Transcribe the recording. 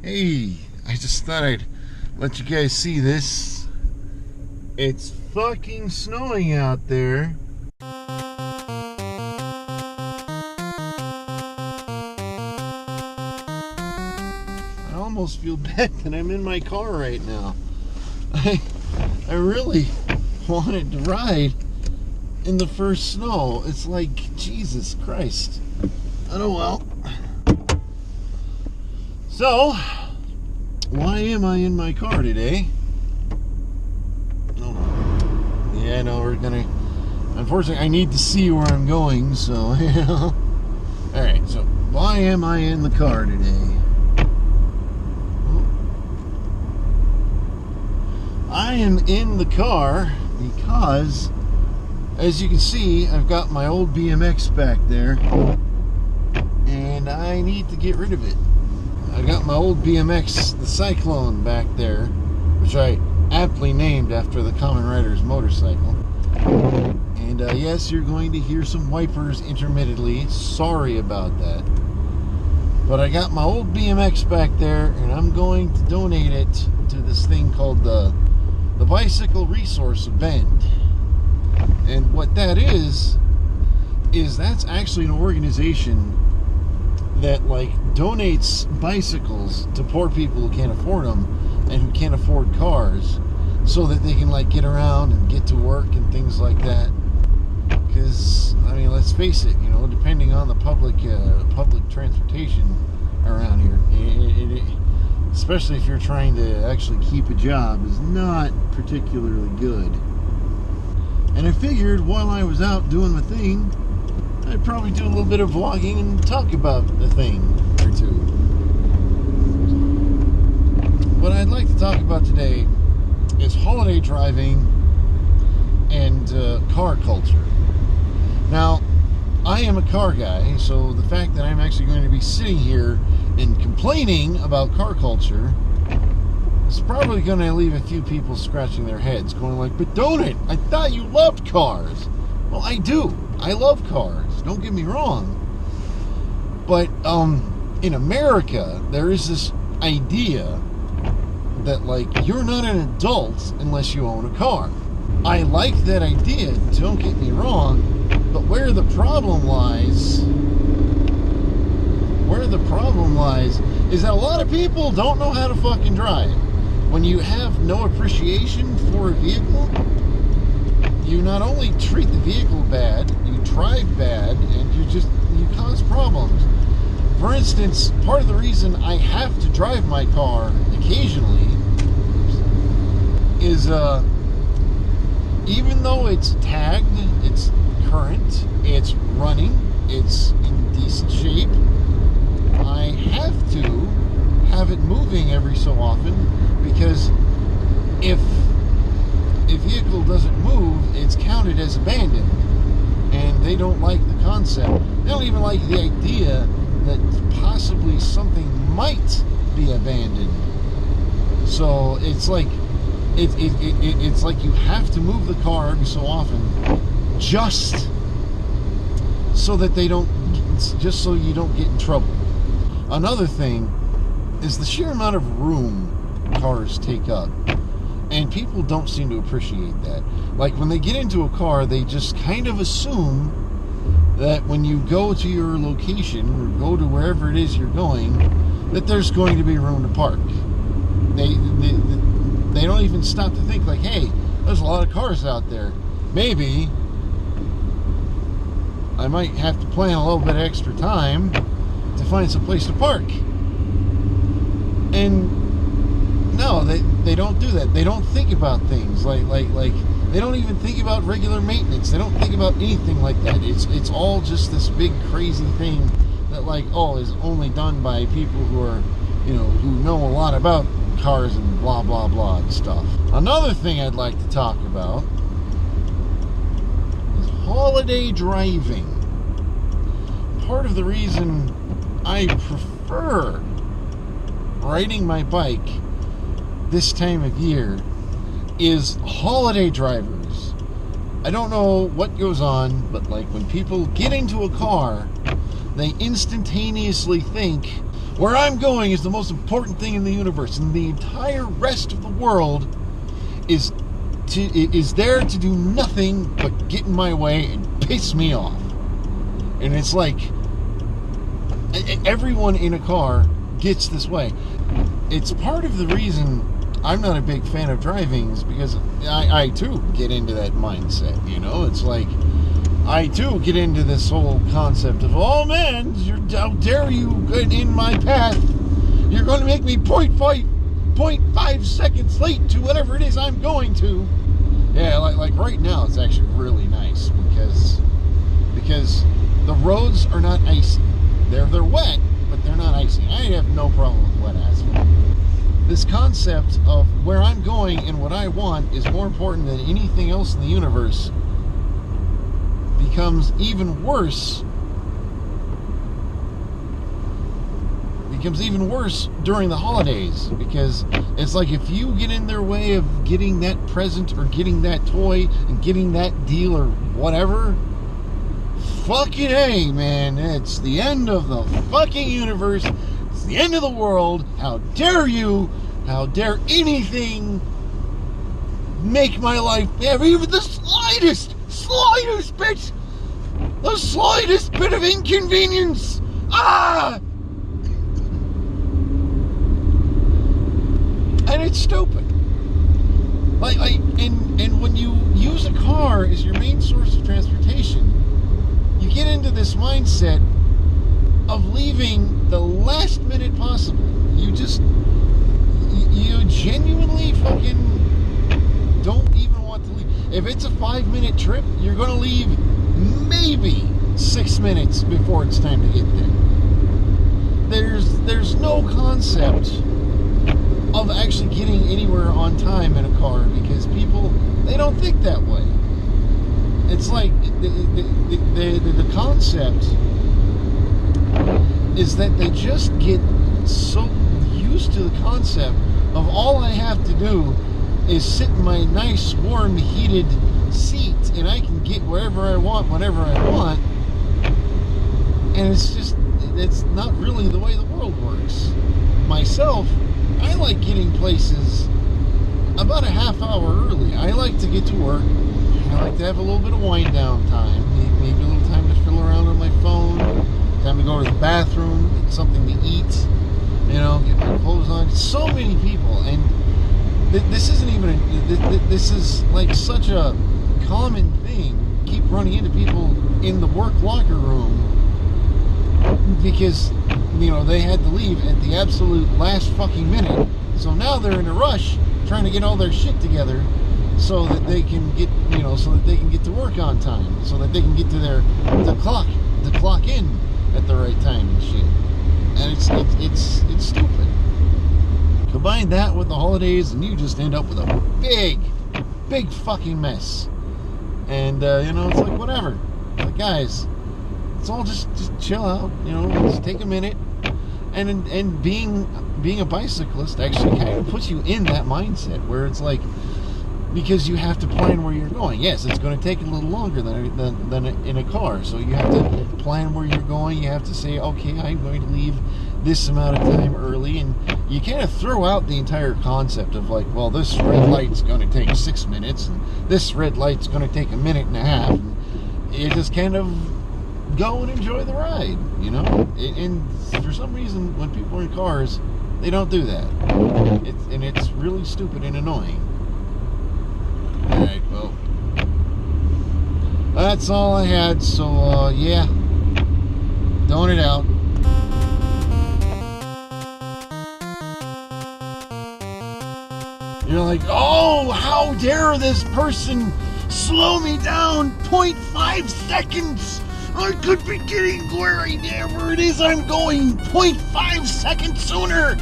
Hey, I just thought I'd let you guys see this. It's fucking snowing out there. I almost feel bad that I'm in my car right now. I really wanted to ride in the first snow. It's like, Jesus Christ. Oh well. So, why am I in my car today? Oh, yeah, no, we're gonna. Unfortunately, I need to see where I'm going, so, you know. Alright, so, why am I in the car today? I am in the car because, as you can see, I've got my old BMX back there, and I need to get rid of it. I got my old BMX, the Cyclone, back there, which I aptly named after the Kamen Rider's motorcycle. And yes, you're going to hear some wipers intermittently. Sorry about that. But I got my old BMX back there, and I'm going to donate it to this thing called the Bicycle Resource of Bend. And what that is that's actually an organization that like donates bicycles to poor people who can't afford them and who can't afford cars, so that they can like get around and get to work and things like that. Because I mean, let's face it, you know, depending on the public transportation around here, especially if you're trying to actually keep a job, is not particularly good. And I figured while I was out doing my thing, I'd probably do a little bit of vlogging and talk about a thing or two. What I'd like to talk about today is holiday driving and car culture. Now, I am a car guy, so the fact that I'm actually going to be sitting here and complaining about car culture is probably going to leave a few people scratching their heads, going like, "But don't it? I thought you loved cars." Well, I do. I love cars. Don't get me wrong. But in America, there is this idea that like you're not an adult unless you own a car. I like that idea. Don't get me wrong. But where the problem lies is that a lot of people don't know how to fucking drive. When you have no appreciation for a vehicle, you not only treat the vehicle bad, you drive bad, and you cause problems. For instance, part of the reason I have to drive my car occasionally is even though it's tagged, it's current, it's running, it's in decent shape, I have to have it moving every so often, because if a vehicle doesn't move, it's counted as abandoned, and they don't like the concept. They don't even like the idea that possibly something might be abandoned. So it's like it's like you have to move the car every so often, just so that just so you don't get in trouble. Another thing is the sheer amount of room cars take up. And people don't seem to appreciate that. Like when they get into a car, they just kind of assume that when you go to your location or go to wherever it is you're going, that there's going to be room to park. They don't even stop to think like, hey, there's a lot of cars out there. Maybe I might have to plan a little bit of extra time to find some place to park. And no, they don't do that. They don't think about things like they don't even think about regular maintenance. They don't think about anything like that. It's all just this big crazy thing that like, oh, is only done by people who are, you know, who know a lot about cars and blah blah blah and stuff. Another thing I'd like to talk about is holiday driving. Part of the reason I prefer riding my bike this time of year is holiday drivers. I don't know what goes on, but like when people get into a car, they instantaneously think, Where I'm going is the most important thing in the universe, and the entire rest of the world is there to do nothing but get in my way and piss me off. And it's like everyone in a car gets this way. It's part of the reason I'm not a big fan of driving, is because I too get into that mindset, you know? It's like, I too get into this whole concept of, oh man, how dare you get in my path? You're going to make me 0.5 seconds late to whatever it is I'm going to. Yeah, like right now it's actually really nice because the roads are not icy. They're wet, but they're not icy. I have no problem with wet asphalt. This concept of where I'm going and what I want is more important than anything else in the universe becomes even worse. Becomes even worse during the holidays, because it's like if you get in their way of getting that present or getting that toy and getting that deal or whatever, fucking A, man, it's the end of the fucking universe. It's the end of the world. How dare you? How dare anything make my life have even the slightest bit, the slightest bit of inconvenience? Ah! And it's stupid. And when you use a car as your main source of transportation, you get into this mindset of leaving the last minute possible. You genuinely fucking don't even want to leave. If it's a 5-minute trip, you're going to leave maybe 6 minutes before it's time to get there. There's no concept of actually getting anywhere on time in a car, because people, they don't think that way. It's like the concept is that they just get so used to the concept of all I have to do is sit in my nice, warm, heated seat and I can get wherever I want, whenever I want. And it's not really the way the world works. Myself, I like getting places about a half hour early. I like to get to work. I like to have a little bit of wind down time. Maybe a little time to fiddle around on my phone. Time to go to the bathroom, get something to eat. You know, get my clothes on. So many people, and this isn't even. This is like such a common thing. Keep running into people in the work locker room because, you know, they had to leave at the absolute last fucking minute. So now they're in a rush trying to get all their shit together so that they can get, you know, so that they can get to work on time, so that they can get to the clock in at the right time and shit. And it's stupid. Combine that with the holidays and you just end up with a big fucking mess. And you know, it's like, whatever. Like, guys, it's all just chill out, you know, just take a minute. And being a bicyclist actually kind of puts you in that mindset where it's like, because you have to plan where you're going. Yes, it's going to take a little longer than in a car. So you have to plan where you're going. You have to say, okay, I'm going to leave this amount of time early. And you kind of throw out the entire concept of like, well, this red light's going to take 6 minutes. And this red light's going to take a minute and a half. And you just kind of go and enjoy the ride, you know? And for some reason, when people are in cars, they don't do that. And it's really stupid and annoying. Alright, well, that's all I had, so, yeah, throwing it out. You're like, oh, how dare this person slow me down 0.5 seconds? I could be getting wherever it is I'm going 0.5 seconds sooner.